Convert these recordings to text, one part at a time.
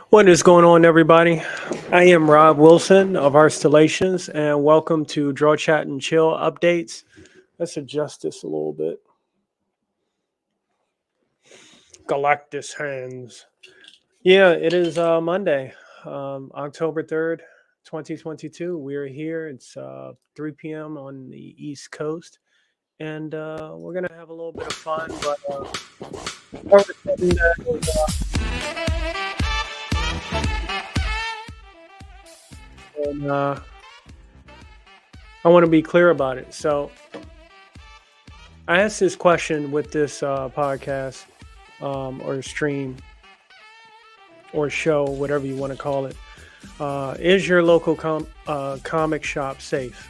What is going on, everybody? I am Rob Wilson of Arstellations, and welcome to Draw Chat and Chill updates. Let's adjust this a little bit. Galactus hands. Yeah, it is Monday, October 3rd, 2022. We're here. It's 3 p.m. on the East Coast, and we're going to have a little bit of fun. But before we get into and, I want to be clear about it. So, I asked this question with this podcast or stream or show, whatever you want to call it. Is your local comic shop safe?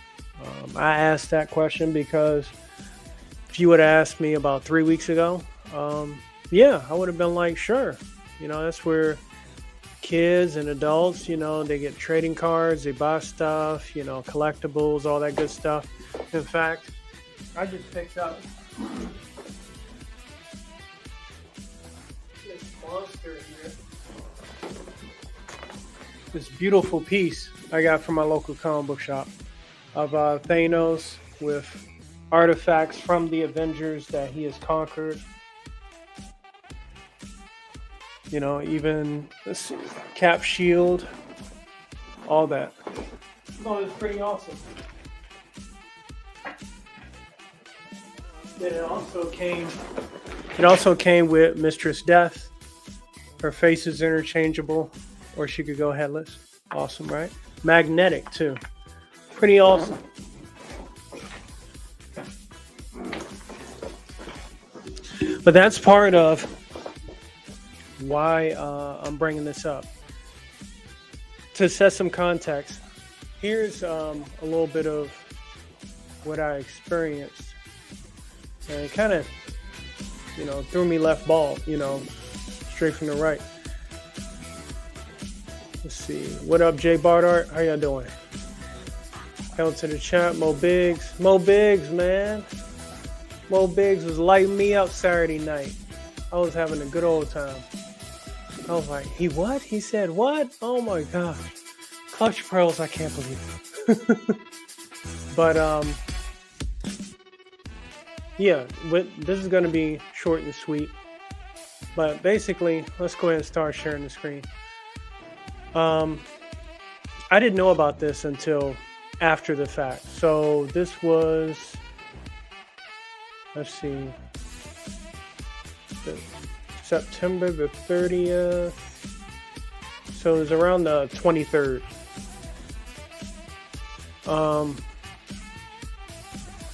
I asked that question because if you would have asked me about 3 weeks ago, yeah, I would have been like, sure. That's where kids and adults, they get trading cards, they buy stuff, collectibles, all that good stuff. In fact, I just picked up this monster here. This beautiful piece I got from my local comic book shop of Thanos with artifacts from the Avengers that he has conquered. Even this cap shield, all that. Oh, it's pretty awesome. Then it also came with Mistress Death. Her face is interchangeable, or she could go headless. Awesome, right? Magnetic too. Pretty awesome. But that's part of why I'm bringing this up. To set some context, here's a little bit of what I experienced. And it kind of, threw me left ball, straight from the right. Let's see. What up, Jay Bardart? How y'all doing? Hell to the chat, Mo Biggs. Mo Biggs, man. Mo Biggs was lighting me up Saturday night. I was having a good old time. I was like, he what? He said what? Oh my gosh. Clutch pearls, I can't believe it. But, yeah, this is going to be short and sweet. But basically, let's go ahead and start sharing the screen. I didn't know about this until after the fact. So this was, let's see, September the 30th. So it was around the 23rd.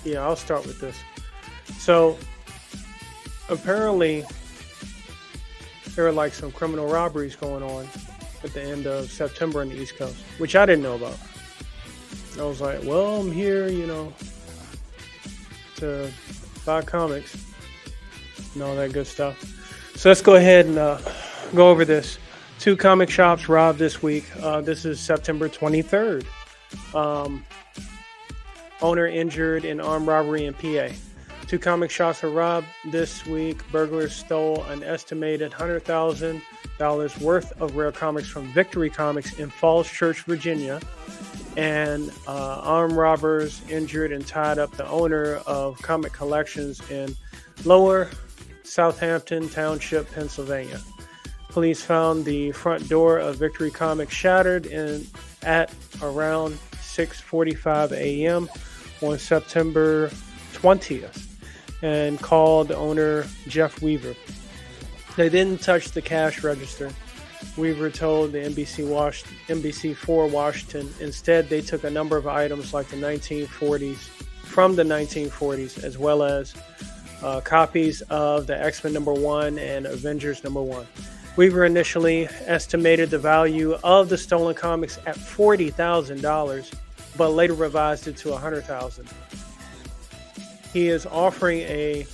Yeah, I'll start with this. So apparently there were like some criminal robberies going on at the end of September on the East Coast, which I didn't know about. I was like, well, I'm here, to buy comics and all that good stuff. So let's go ahead and go over this. 2 comic shops robbed this week. This is September 23rd. Owner injured in armed robbery in PA. 2 comic shops were robbed this week. Burglars stole an estimated $100,000 worth of rare comics from Victory Comics in Falls Church, Virginia. And armed robbers injured and tied up the owner of Comic Collections in Lower Southampton Township, Pennsylvania. Police found the front door of Victory Comics shattered at around 6:45 a.m. on September 20th and called owner Jeff Weaver. They didn't touch the cash register, Weaver told the NBC4 Washington. Instead, they took a number of items like the 1940s, from the 1940s, as well as copies of the X-Men #1 and Avengers #1. Weaver initially estimated the value of the stolen comics at $40,000, but later revised it to $100,000. He is offering a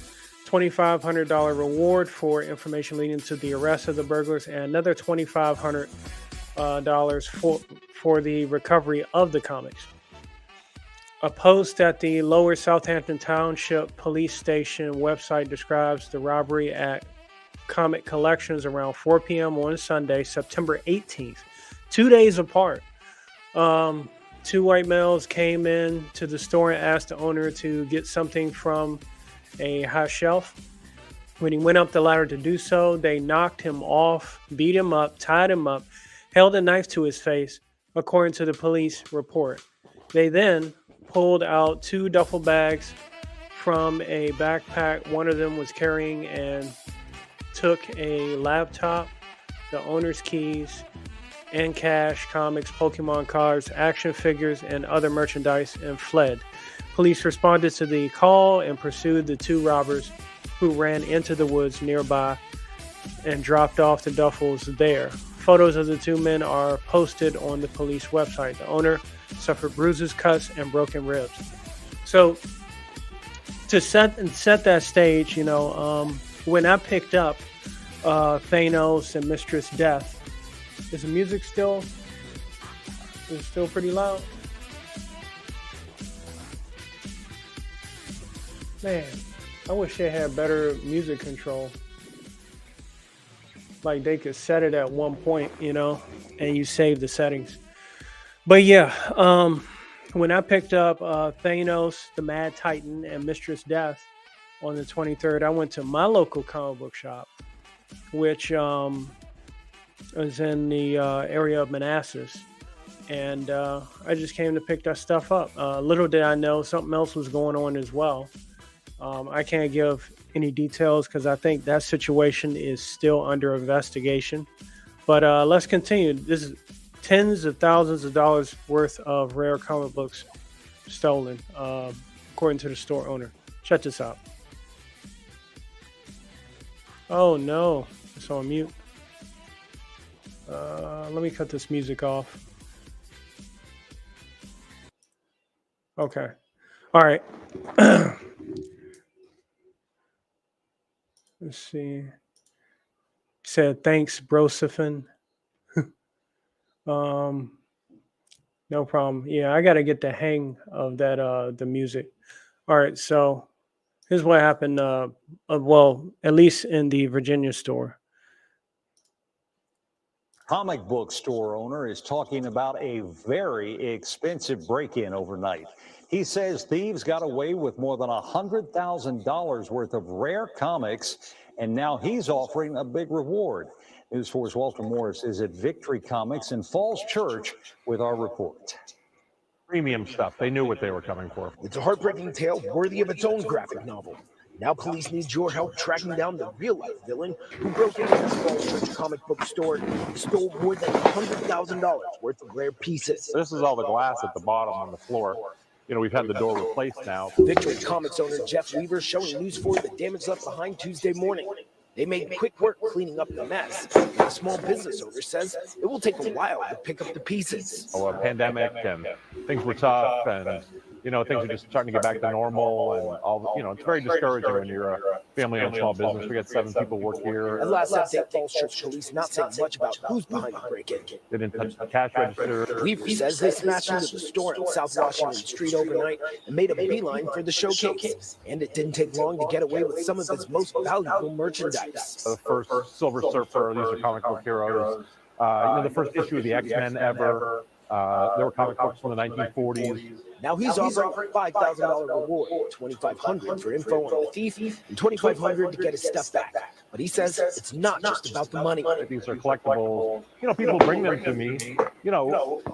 $2,500 reward for information leading to the arrest of the burglars and another $2,500 for the recovery of the comics. A post at the Lower Southampton Township Police Station website describes the robbery comic collections around 4 p.m. on Sunday, September 18th, 2 days apart. Two white males came in to the store and asked the owner to get something from a high shelf. When he went up the ladder to do so, they knocked him off, beat him up, tied him up, held a knife to his face, according to the police report. They then pulled out 2 duffel bags from a backpack one of them was carrying and took a laptop, the owner's keys, and cash, comics, Pokemon cards, action figures, and other merchandise and fled. Police responded to the call and pursued the 2 robbers who ran into the woods nearby and dropped off the duffels there. Photos of the 2 men are posted on the police website. The owner suffered bruises, cuts, and broken ribs. So to set that stage, when I picked up Thanos and Mistress Death, is the music still pretty loud? Man, I wish they had better music control. Like they could set it at one point, and you save the settings. But yeah, when I picked up Thanos, the Mad Titan, and Mistress Death on the 23rd, I went to my local comic book shop, which was in the area of Manassas. And I just came to pick that stuff up. Little did I know something else was going on as well. I can't give any details because I think that situation is still under investigation. But let's continue. This is tens of thousands of dollars worth of rare comic books stolen, according to the store owner. Check this out. Oh no, it's on mute. Let me cut this music off. Okay. All right. Let's see. Said thanks, Brosephin. No problem. Yeah, I gotta get the hang of that the music. All right, so here's what happened. Well, at least in the Virginia store. Comic book store owner is talking about a very expensive break-in overnight. He says thieves got away with more than $100,000 worth of rare comics, and now he's offering a big reward. News 4's Walter Morris is at Victory Comics in Falls Church with our report. Premium stuff. They knew what they were coming for. It's a heartbreaking tale worthy of its own graphic novel. Now police need your help tracking down the real-life villain who broke into this Falls Church comic book store and stole more than $100,000 worth of rare pieces. This is all the glass at the bottom on the floor. We've had the door replaced now. Victory Comics owner Jeff Weaver showing News 4 the damage left behind Tuesday morning. They made quick work cleaning up the mess. The small business owner says it will take a while to pick up the pieces. A pandemic and things were tough, and things are just starting to get back to normal, and all. It's very discouraging when you're a family-owned small business. We got 7 people work here. At last update, Falls Church police not saying much about who's behind the break-in. They didn't touch the cash register. Weaver says they smashed into the store on South Washington Street overnight and made a beeline for the showcase. And it didn't take long to get away with some of his most valuable merchandise. The first Silver Surfer. These are comic book heroes. The first issue of the X-Men ever. There were comic books from the 1940s. Now he's offering a $5,000 reward, $2,500 for info on the thief, and $2,500 to get his stuff back. But he says it's not just about the money. These are collectibles. People bring them to me.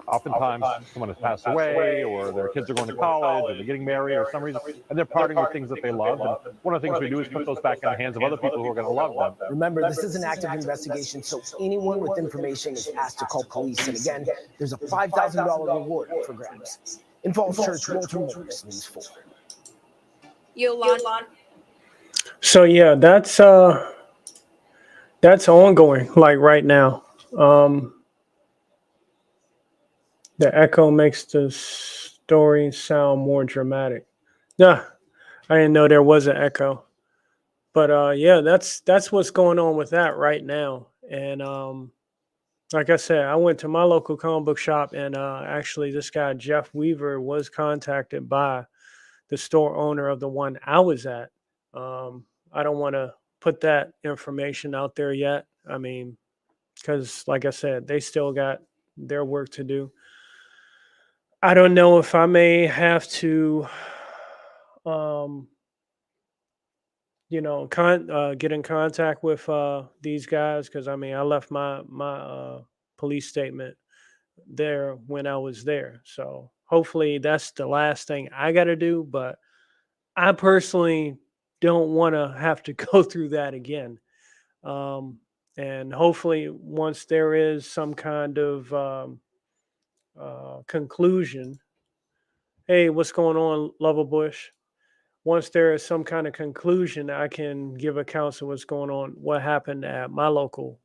Oftentimes someone has passed away, or their kids are going to college, or they're getting married, or some reason, and they're parting with things that they love. And one of the things we do is put those back in the hands of other people who are going to love them. Remember, this is an active investigation, so anyone with information is asked to call police. And again, there's a $5,000 reward for grabs. In Falls Church, Walter Morris, News 4. Yolanda. So yeah, that's ongoing, like right now. The echo makes the story sound more dramatic. Yeah, I didn't know there was an echo. But yeah, that's what's going on with that right now. And like I said, I went to my local comic book shop, and actually this guy, Jeff Weaver, was contacted by the store owner of the one I was at. I don't want to put that information out there yet. I mean, because like I said, they still got their work to do. I don't know if I may have to, um, get in contact with these guys, because I mean, I left my police statement there when I was there. So hopefully that's the last thing I got to do. But I personally don't want to have to go through that again. Um, and hopefully, once there is some kind of conclusion, hey, what's going on, Lover Bush? Once there is some kind of conclusion, I can give accounts of what's going on, what happened at my local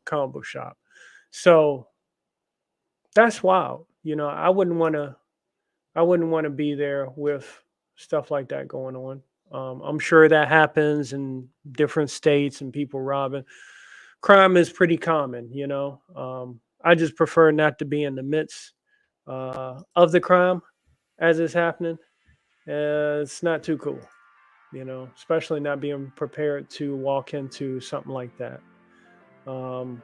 comic book shop. So that's wild. I wouldn't want to. I wouldn't want to be there with stuff like that going on. I'm sure that happens in different states and people robbing. Crime is pretty common. I just prefer not to be in the midst of the crime as it's happening. It's not too cool, especially not being prepared to walk into something like that. Um,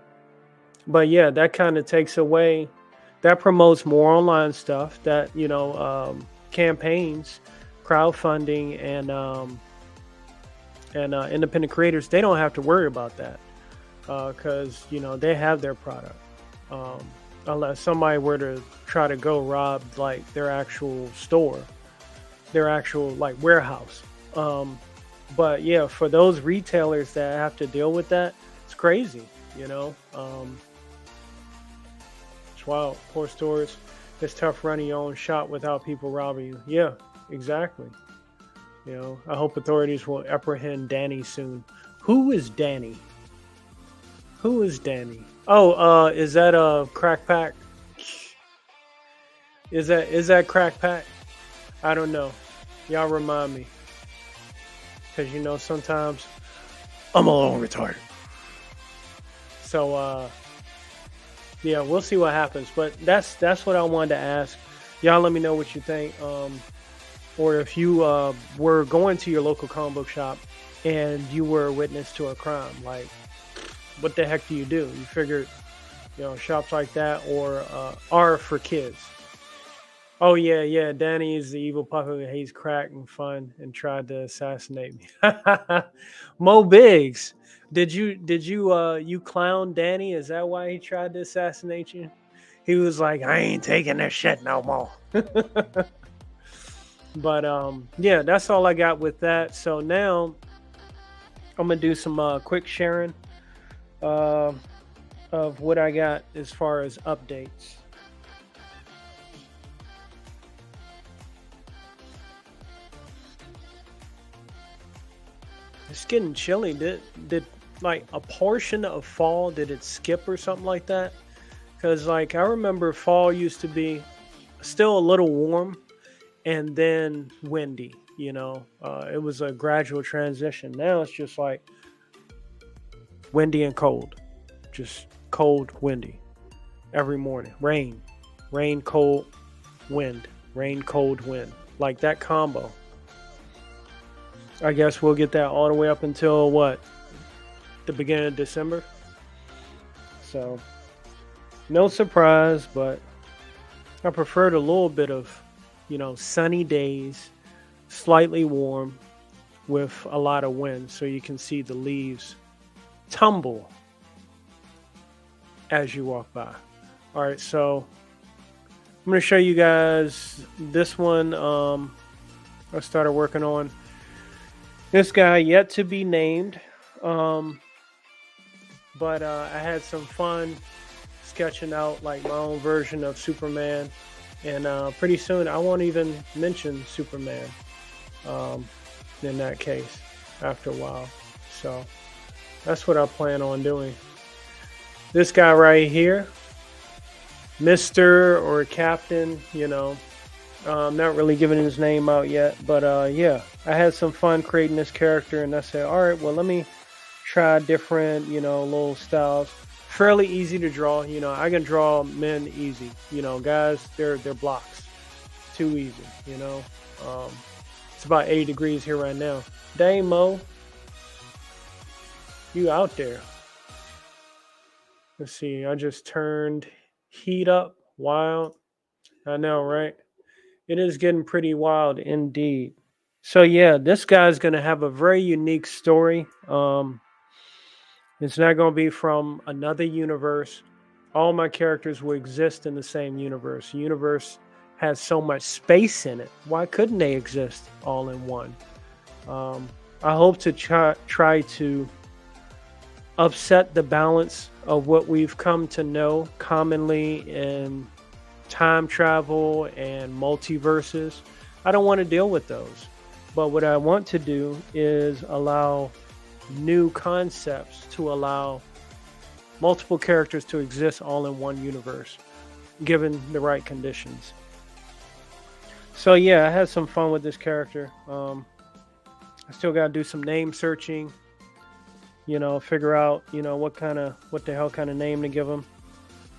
but yeah, that kind of takes away, that promotes more online stuff, that, campaigns, crowdfunding, and independent creators, they don't have to worry about that because, they have their product. Unless somebody were to try to go rob like their actual store, their actual like warehouse. But yeah, for those retailers that have to deal with that, it's crazy. It's wild. Poor stores. It's tough running your own shop without people robbing you. Yeah, exactly. I hope authorities will apprehend Danny soon. Who is Danny? Who is Danny? Oh, is that a Crack Pack? Is that Crack Pack? I don't know. Y'all remind me. Because, sometimes I'm a little retarded. So, yeah, we'll see what happens. But that's what I wanted to ask. Y'all let me know what you think. Or if you were going to your local comic book shop and you were a witness to a crime, like, what the heck do? You figured, shops like that are for kids. Oh, yeah. Danny is the evil puppet who hates crack and fun and tried to assassinate me. Mo Biggs, did you clown Danny? Is that why he tried to assassinate you? He was like, I ain't taking this shit no more. But yeah, that's all I got with that. So now I'm gonna do some quick sharing of what I got as far as updates. It's getting chilly. Did like a portion of fall, did it skip or something like that? Because like I remember fall used to be still a little warm and then windy. It was a gradual transition. Now it's just like windy and cold, just cold, windy every morning. Rain, cold, wind, rain, cold, wind, like that combo. I guess we'll get that all the way up until what? The beginning of December. So, no surprise, but I preferred a little bit of, sunny days, slightly warm, with a lot of wind, so you can see the leaves tumble as you walk by. All right, so I'm going to show you guys this one. I started working on. This guy yet to be named, but I had some fun sketching out like my own version of Superman, and pretty soon I won't even mention Superman in that case after a while. So that's what I plan on doing. This guy right here, Mr. or Captain, I'm not really giving his name out yet, but yeah, I had some fun creating this character, and I said, all right, well, let me try different, little styles. Fairly easy to draw. I can draw men easy. Guys, they're blocks. Too easy. It's about 80 degrees here right now. Dang, Mo. You out there. Let's see. I just turned heat up. Wild. I know, right? It is getting pretty wild indeed. So yeah, this guy's gonna have a very unique story. It's not gonna be from another universe. All my characters will exist in the same universe. The universe has so much space in it. Why couldn't they exist all in one? I hope to try to upset the balance of what we've come to know commonly in time travel and multiverses. I don't want to deal with those. But what I want to do is allow new concepts to allow multiple characters to exist all in one universe, given the right conditions. So yeah, I had some fun with this character. I still got to do some name searching, figure out, what the hell kind of name to give him.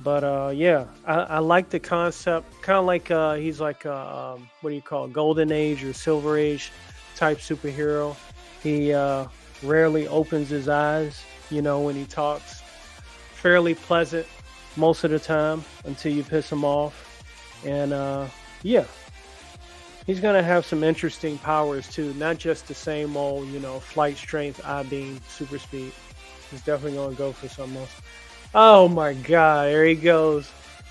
But yeah, I like the concept. Kind of like he's like what do you call it? Golden Age or Silver Age type superhero. He rarely opens his eyes, when he talks. Fairly pleasant most of the time until you piss him off. And yeah, he's gonna have some interesting powers too. Not just the same old, flight, strength, I-beam, super speed. He's definitely gonna go for something else. Oh my god, there he goes.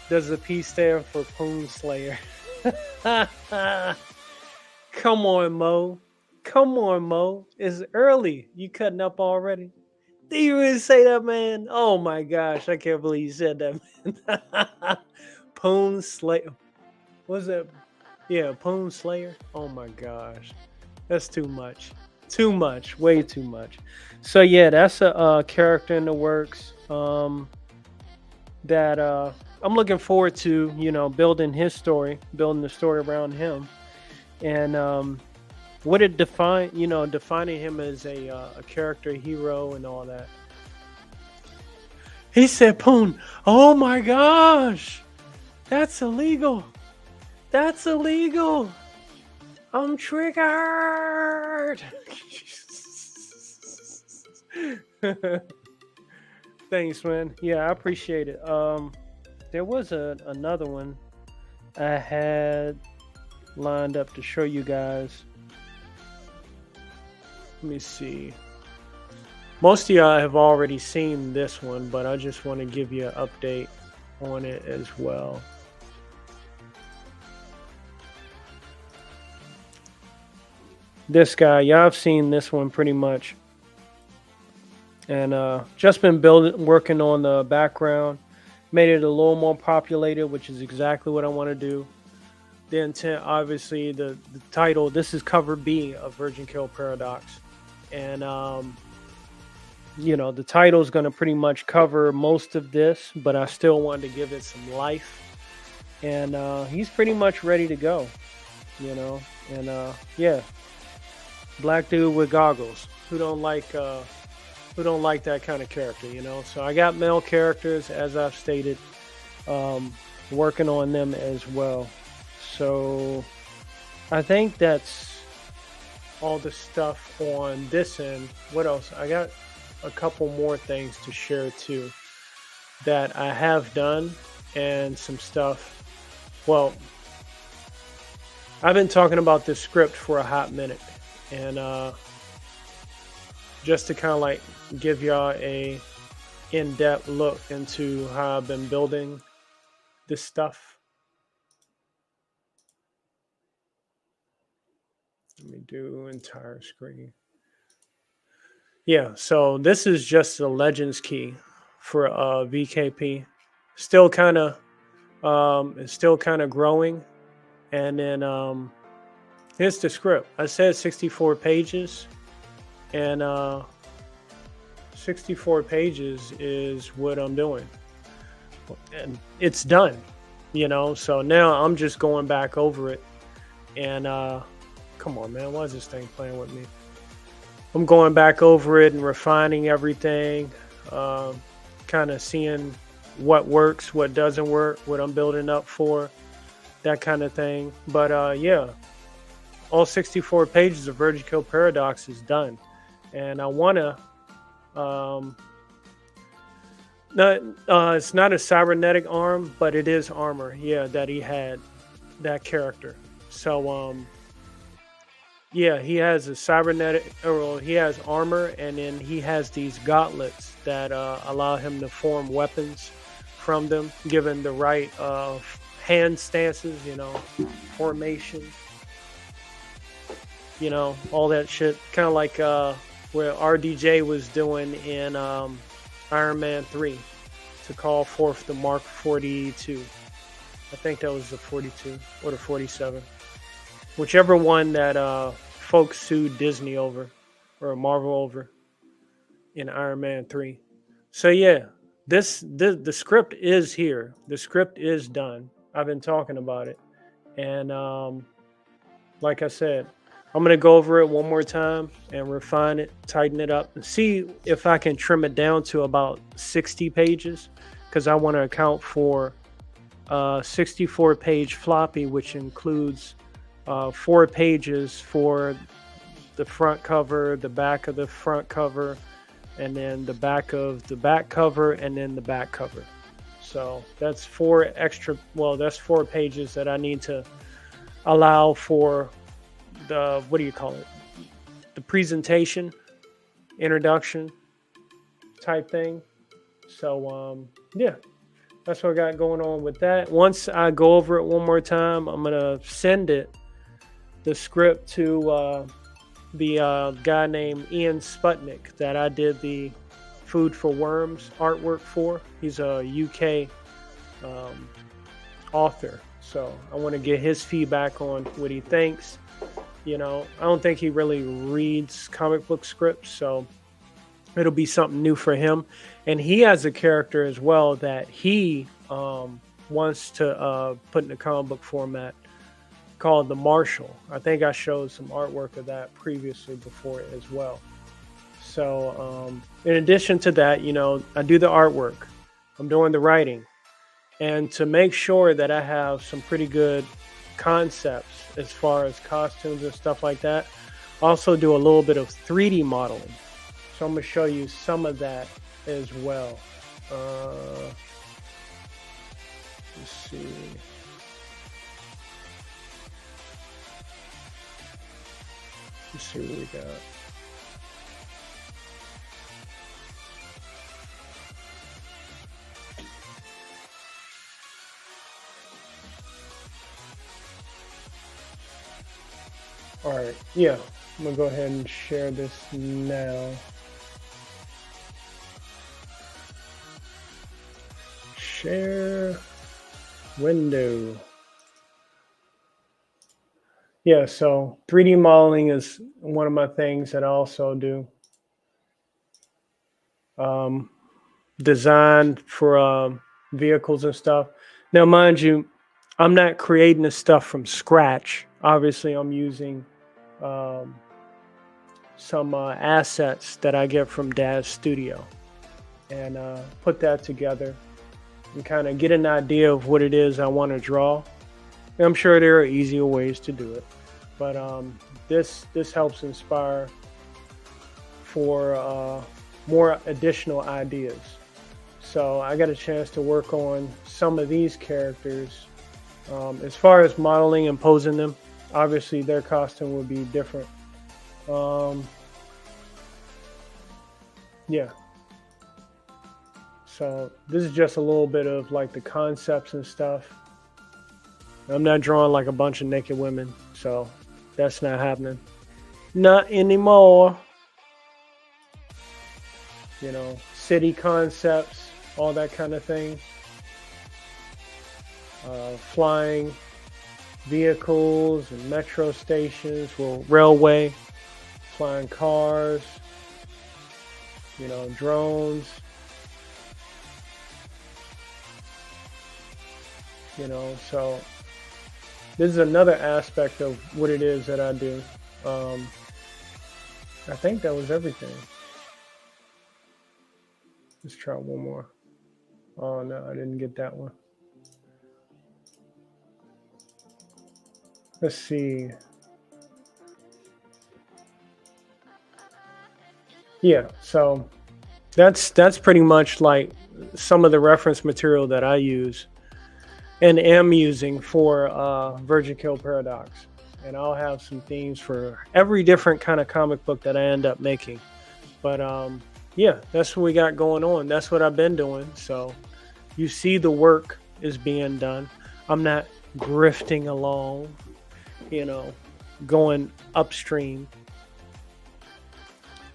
Does the P stand for Poon Slayer? Come on, Mo. Come on, Mo. It's early. You cutting up already? Did you really say that, man? Oh my gosh, I can't believe you said that, man. Poon Slayer. What's that? Yeah, Poon Slayer. Oh my gosh. That's too much. Too much. Way too much. So yeah, that's a character in the works. That I'm looking forward to, building his story, building the story around him, and what it defining him as a character, hero, and all that. He said, "Poon, oh my gosh, that's illegal. That's illegal. I'm triggered." Thanks, man. Yeah, I appreciate it. There was another one I had lined up to show you guys. Let me see. Most of y'all have already seen this one, but I just want to give you an update on it as well. This guy, y'all have seen this one pretty much. And just been working on the background, made it a little more populated, which is exactly what I want to do. The intent, obviously, the title, this is cover B of Virgin Kill Paradox. And, the title is going to pretty much cover most of this, but I still wanted to give it some life. And he's pretty much ready to go, And, yeah, black dude with goggles. Who don't like that kind of character, So I got male characters, as I've stated, working on them as well. So I think that's all the stuff on this end. What else? I got a couple more things to share too that I have done, and some stuff. Well, I've been talking about this script for a hot minute, and just to kind of like give y'all a in-depth look into how I've been building this stuff. Let me do entire screen. Yeah, so this is just the Legends key for VKP. Still kind of, it's still kind of growing. And then here's the script. I said 64 pages, and 64 pages is what I'm doing, and it's done. So now I'm just going back over it, and come on, man, why is this thing playing with me? I'm going back over it and refining everything, kind of seeing what works, what doesn't work, what I'm building up for, that kind of thing. But yeah, all 64 pages of Virgin Kill Paradox is done, and I want to Not, it's not a cybernetic arm, but it is armor. Yeah, that he had, that character. So yeah, he has a cybernetic, or he has armor, and then he has these gauntlets that allow him to form weapons from them, given the right hand stances, formation, all that shit. Kind of like where RDJ was doing in Iron Man 3 to call forth the Mark 42. I think that was the 42 or the 47. Whichever one that folks sued Disney over or Marvel over in Iron Man 3. So yeah, the script is here. The script is done. I've been talking about it. And like I said, I'm going to go over it one more time and refine it, tighten it up, and see if I can trim it down to about 60 pages, because I want to account for 64-page floppy, which includes 4 pages for the front cover, the back of the front cover, and then the back of the back cover, and then the back cover. So that's 4 pages that I need to allow for the, the presentation, introduction type thing. So yeah, that's what I got going on with that. Once I go over it one more time, I'm gonna send the script to the guy named Ian Sputnik that I did the Food for Worms artwork for. He's a UK author, so I want to get his feedback on what he thinks. I don't think he really reads comic book scripts, so it'll be something new for him. And he has a character as well that he wants to put in the comic book format called the Marshal. I think I showed some artwork of that previously before as well. So in addition to that, I do the artwork. I'm doing the writing. And to make sure that I have some pretty good concepts as far as costumes and stuff like that, I also do a little bit of 3D modeling. So I'm going to show you some of that as well. Let's see. Let's see what we got. All right, yeah, I'm gonna go ahead and share this now. Share window. Yeah, so 3D modeling is one of my things that I also do. Design for vehicles and stuff. Now, mind you, I'm not creating this stuff from scratch. Obviously, I'm using some assets that I get from Dad's studio and put that together and kind of get an idea of what it is I want to draw. And I'm sure there are easier ways to do it, but this helps inspire for more additional ideas. So I got a chance to work on some of these characters. As far as modeling and posing them, obviously their costume would be different. Yeah. So this is just a little bit of like the concepts and stuff. I'm not drawing like a bunch of naked women, so that's not happening. Not anymore. City concepts, all that kind of thing. Flying vehicles and metro stations, railway, flying cars, drones, so this is another aspect of what it is that I do. I think that was everything. Let's try one more. Oh no, I didn't get that one. Let's see. Yeah, so That's pretty much like some of the reference material that I use and am using for Virgin Kill Paradox. And I'll have some themes for every different kind of comic book that I end up making. But yeah, that's what we got going on. That's what I've been doing. So you see the work is being done. I'm not grifting along, going upstream.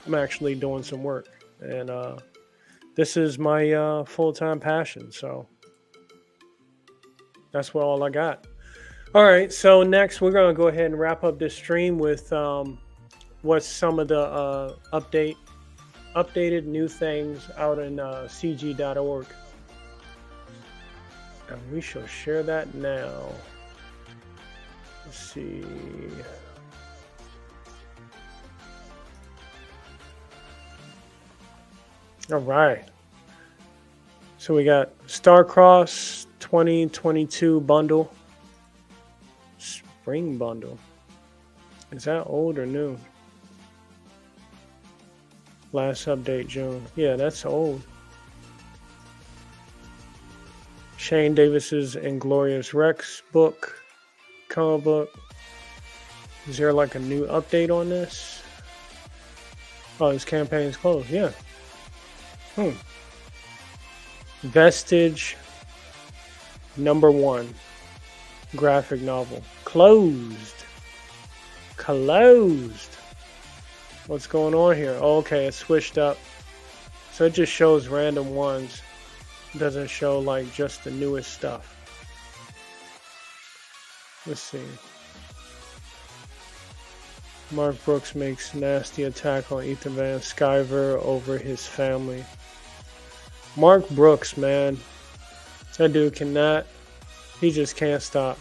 I'm actually doing some work. And this is my full-time passion. So that's what all I got. All right, so next we're going to go ahead and wrap up this stream with what's some of the updated new things out in cg.org. And we shall share that now. Let's see. All right. So we got Starcross 2022 bundle. Spring bundle. Is that old or new? Last update June. Yeah, that's old. Shane Davis's Inglorious Rex book, comic book. Is there like a new update on this? Oh, his campaign's closed. Yeah. Vestige #1 graphic novel. Closed. What's going on here? Oh, okay, it's switched up. So it just shows random ones. It doesn't show like just the newest stuff. Let's see. Mark Brooks makes nasty attack on Ethan Van Sciver over his family. Mark Brooks, man. That dude cannot. He just can't stop.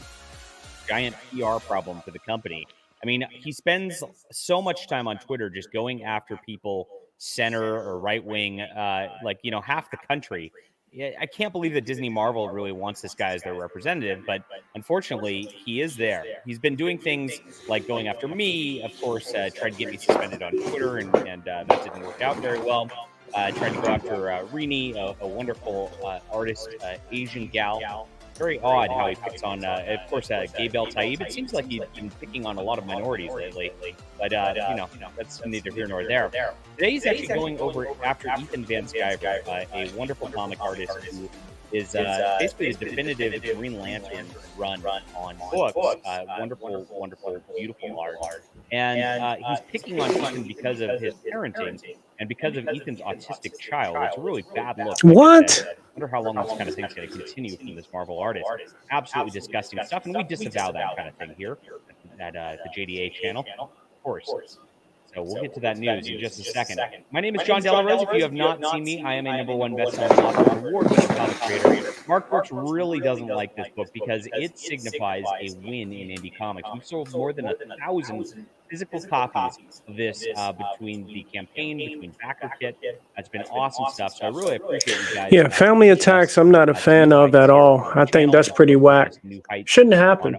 Giant PR problem for the company. I mean, he spends so much time on Twitter just going after people center or right wing, half the country. I can't believe that Disney Marvel really wants this guy as their representative, but unfortunately, he is there. He's been doing things like going after me, of course, tried to get me suspended on Twitter, and that didn't work out very well. Tried to go after Rini, a wonderful artist, Asian gal. Very odd how he picks on, of course, Gabriel Taib. It seems like he's been picking on a lot of minorities lately, but that's neither here nor there. Today he's actually going over after Ethan Van Sciver, a wonderful comic artist who is basically the definitive Green Lantern run on books. Wonderful, beautiful art. And he's picking on Ethan because of his parenting and because of Ethan's autistic child. It's a really bad look. What? I wonder how long this kind of thing's going to continue from this Marvel artist. Absolutely disgusting stuff, and we disavow that kind of thing here at the JDA channel, of course. So we'll get to that news in just a second. My name is John Della Rose. If you have not seen me, I am a #1 best-selling author, award-winning comic creator. Mark Brooks really doesn't like this book because it signifies a win in indie comics. We've sold more than 1,000 physical copies of this between the campaign, between Backer Kit. That's been awesome stuff. So I really appreciate you guys. Yeah, family attacks I'm not a fan of at all. I think that's pretty whack. Shouldn't happen.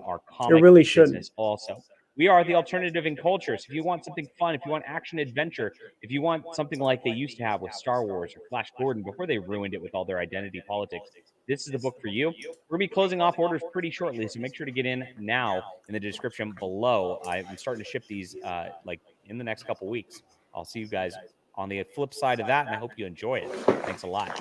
It really shouldn't. Also, we are the alternative in culture. So if you want something fun, if you want action adventure, if you want something like they used to have with Star Wars or Flash Gordon before they ruined it with all their identity politics, this is the book for you. We're going to be closing off orders pretty shortly, so make sure to get in now in the description below. I'm starting to ship these in the next couple weeks. I'll see you guys on the flip side of that, and I hope you enjoy it. Thanks a lot.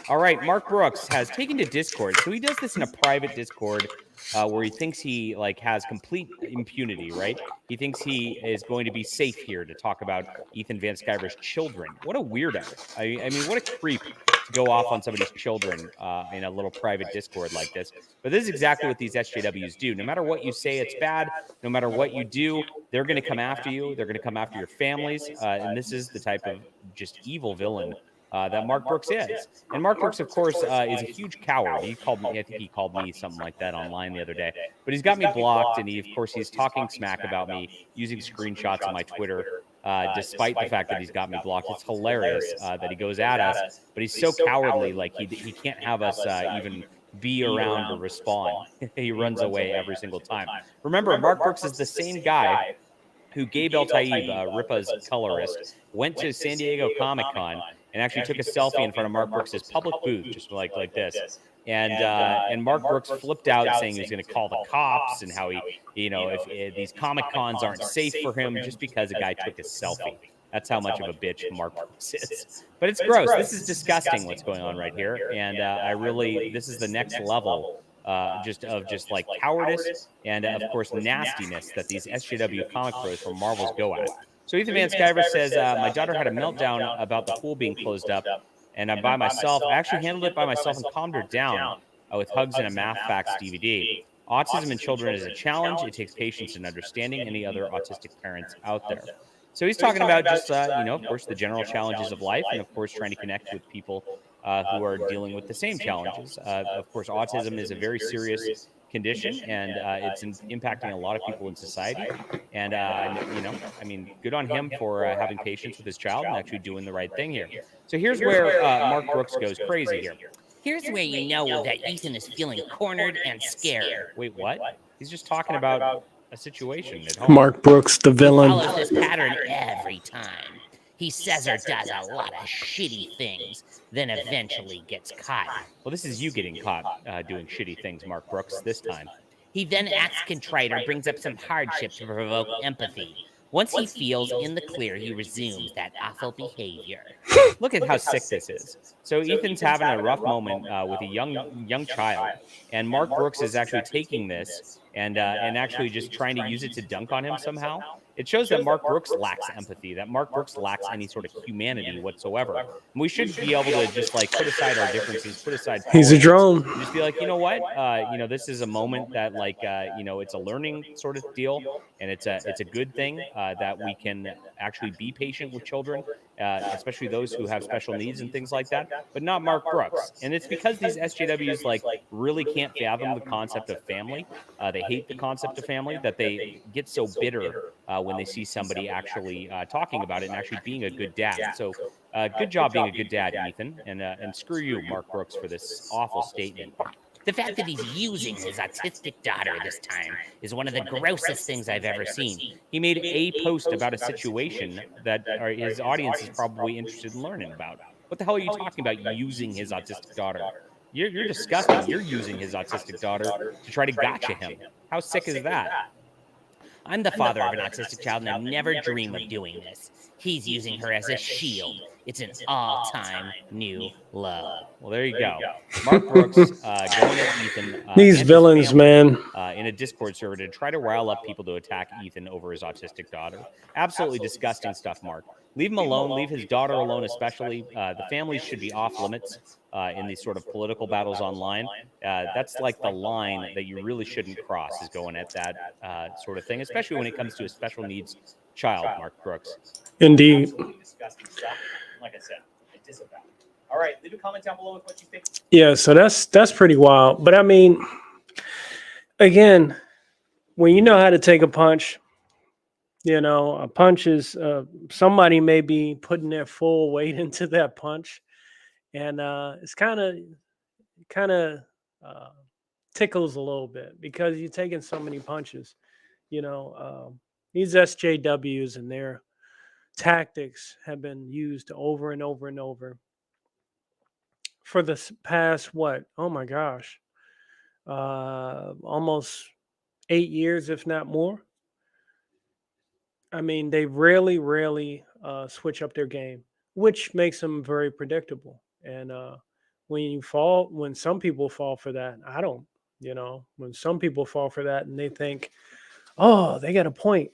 All right, Mark Brooks has taken to Discord. So he does this in a private Discord where he thinks he has complete impunity, right? He thinks he is going to be safe here to talk about Ethan Van Sciver's children. What a weirdo. I mean, what a creep to go off on somebody's children in a little private Discord like this. But this is exactly what these SJWs do. No matter what you say, it's bad. No matter what you do, they're going to come after you. They're going to come after your families. And this is the type of just evil villain that Mark Brooks is. And Mark Brooks, of course, is a huge coward. He called me, I think he called me something like that online the other day. But he's got me blocked, and he's talking smack about me using screenshots of my Twitter, despite the fact that he's got me blocked. It's hilarious that he goes at us, but he's so cowardly, he can't have us even be around to respond. He runs away every single time. Remember, Mark Brooks is the same guy who Gabe El Taib, Ripa's colorist, went to San Diego Comic-Con and actually took a selfie in front of Mark Brooks's public booth, just like this. And Mark Brooks flipped out, saying he was going to call the cops and how he, if these Comic Cons aren't safe for him just because a guy took a selfie. That's how much of a bitch Mark Brooks is. But it's gross. This is disgusting what's going on right here. And this is the next level just like cowardice and of course nastiness that these SJW comic pros from Marvels go at. So Ethan Van Sciver says, my daughter had a meltdown about the pool being closed up, and I'm by myself. I actually handled it by myself and calmed her down with hugs and a Math Facts DVD. Autism in children is a challenge. It takes patience and understanding any other autistic parents out there. So he's talking about just, of course, the general challenges of life, and of course, trying to connect with people who are dealing with the same challenges. Of course, autism is a very serious condition, and it's impacting a lot of people in society. And, good on him for having patience with his child and actually doing the right thing here. So here's where Mark Brooks goes crazy here. Here's where you know that Ethan is feeling cornered and scared. Wait, what? He's just talking about a situation at home. Mark Brooks, the villain. He follows this pattern every time. He says or does a lot of shitty things, then eventually gets caught. Well, this is you getting caught doing shitty things, Mark Brooks, this time. He then acts contrite or brings up some hardship to provoke empathy. Once he feels in the clear, he resumes that awful behavior. Look at how sick this is. So Ethan's having a rough moment with a young child, and Mark Brooks is actually taking this and actually just trying to use it to dunk on him somehow. It shows that Mark Brooks lacks empathy, that Mark Brooks lacks any sort of humanity whatsoever. And we should be able to just like put aside our differences, put aside He's a drone. Just be like, you know what? This is a moment that it's a learning sort of deal, and it's a good thing that we can actually be patient with children, especially those who have special needs and things like that, but not Mark Brooks. And it's because these SJWs really can't fathom the concept of family. They hate the concept of family that they get so bitter when they see somebody actually talking about it and actually being a good dad. So good job being a good dad, Ethan, and screw you, Mark Brooks, for this awful statement. The fact that he's using his autistic daughter this time is one of the grossest things I've ever seen. He made a post about a situation that his audience is probably interested in learning about. What the hell are you talking about using his autistic daughter? You're disgusting. You're using his autistic daughter to try to gotcha him. How sick is that? I'm the father of an autistic child, and I never dream of doing this. He's using her as a shield. It's an all-time new low. Well, there you go. Mark Brooks going at Ethan. These villains, man. In a Discord server to try to rile up people to attack Ethan over his autistic daughter. Absolutely disgusting stuff, Mark. Leave him alone. Leave his daughter alone, especially. The families should be off limits in these sort of political battles online. That's like the line that you really shouldn't cross, is going at that sort of thing, especially when it comes to a special needs child, Mark Brooks. Indeed. Like I said, I disavow. All right, leave a comment down below with what you think. Yeah, so that's pretty wild. But I mean, again, when you know how to take a punch, a punch is somebody may be putting their full weight into that punch, and it's kind of tickles a little bit because you're taking so many punches. These SJWs and their tactics have been used over and over and over for the past almost 8 years, if not more. I mean, they rarely switch up their game, which makes them very predictable. And when some people fall for that, I don't. When some people fall for that and they think, oh, they got a point.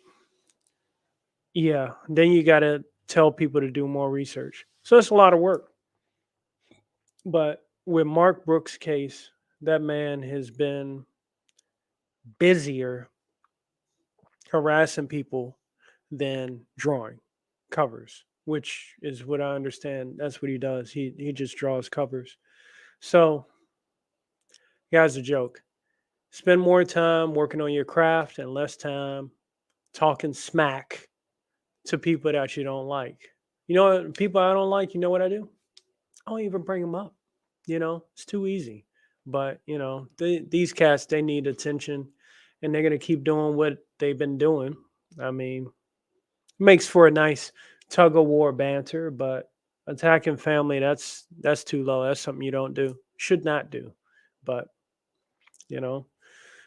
Yeah, then you got to tell people to do more research. So it's a lot of work. But with Mark Brooks' case, that man has been busier harassing people than drawing covers, which is what I understand. That's what he does. He just draws covers. So, guys, a joke. Spend more time working on your craft and less time talking smack to people that you don't like. People I don't like, you know what I do? I don't even bring them up. It's too easy. But, these cats, they need attention, and they're going to keep doing what they've been doing. I mean, it makes for a nice tug of war banter, but attacking family, that's too low. That's something you don't do, should not do. But you know,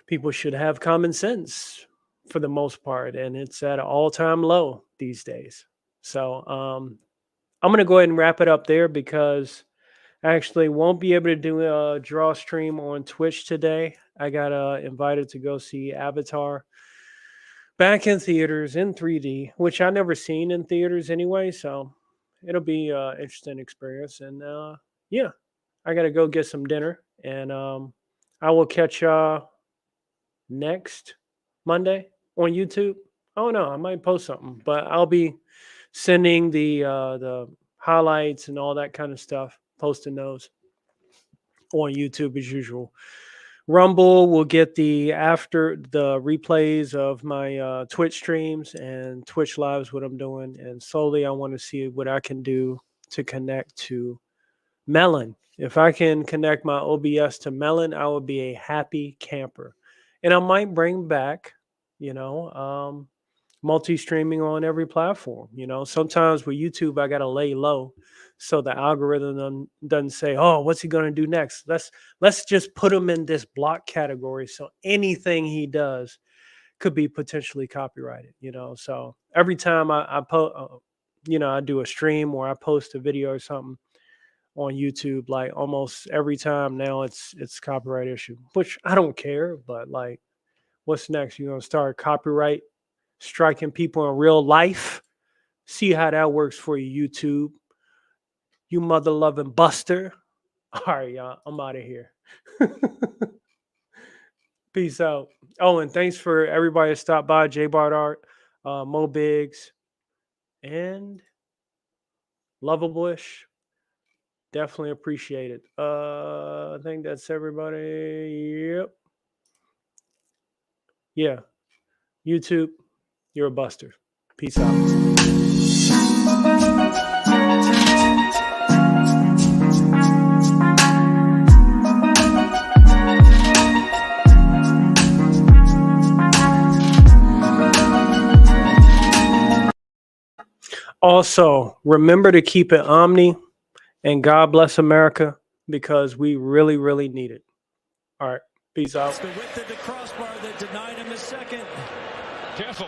people should have common sense for the most part, and it's at an all-time low these days. So I'm gonna go ahead and wrap it up there because I actually won't be able to do a draw stream on Twitch today. I got invited to go see Avatar back in theaters in 3D, which I never seen in theaters anyway. So it'll be an interesting experience. And yeah, I got to go get some dinner, and I will catch y'all next Monday on YouTube. Oh no, I might post something, but I'll be sending the highlights and all that kind of stuff, posting those on YouTube as usual. Rumble will get the after the replays of my Twitch streams and Twitch lives, what I'm doing. And slowly I want to see what I can do to connect to Melon. If I can connect my OBS to Melon, I will be a happy camper. And I might bring back, multi-streaming on every platform. Sometimes with YouTube, I got to lay low so the algorithm doesn't say, oh, what's he going to do next? Let's just put him in this block category. So anything he does could be potentially copyrighted, So every time I do a stream or I post a video or something on YouTube, like almost every time now it's copyright issue, which I don't care. But like, what's next? You're going to start copyright striking people in real life? See how that works for you, YouTube. You mother-loving buster. All right, y'all. I'm out of here. Peace out. Oh, and thanks for everybody that stopped by. J Bart Art, Mo Biggs, and Lovabush. Definitely appreciate it. I think that's everybody. Yep. Yeah. YouTube, you're a buster. Peace out. Also, remember to keep it Omni, and God bless America, because we really, really need it. All right. Peace out. The width of the crossbar that denied him a second. Careful.